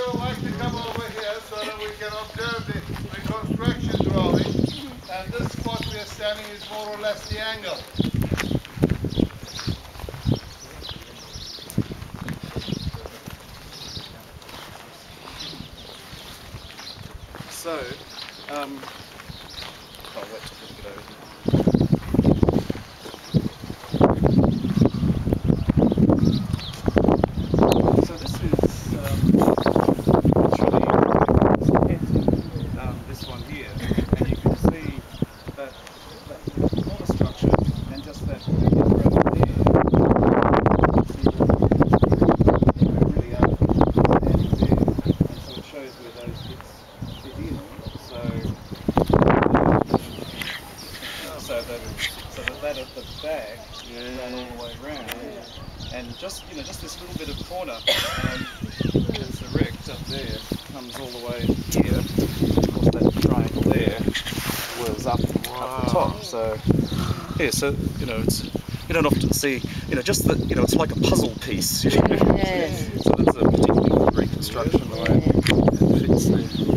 would like to come over here so that we can observe the construction drawing. And this spot we are standing is more or less the angle. So, I'll wait till people get over here. So this is this one here, and you can see that corner structure and just that around there. Really are standing there, and so it shows where those bits fit in. So that at the back ran all the way around, and just this little bit of corner that's erect up there comes all the way here. Of course, that triangle there was up the top. So yeah, so it's you don't often see just that it's like a puzzle piece. Yes. So that's a particularly great construction the way it fits there.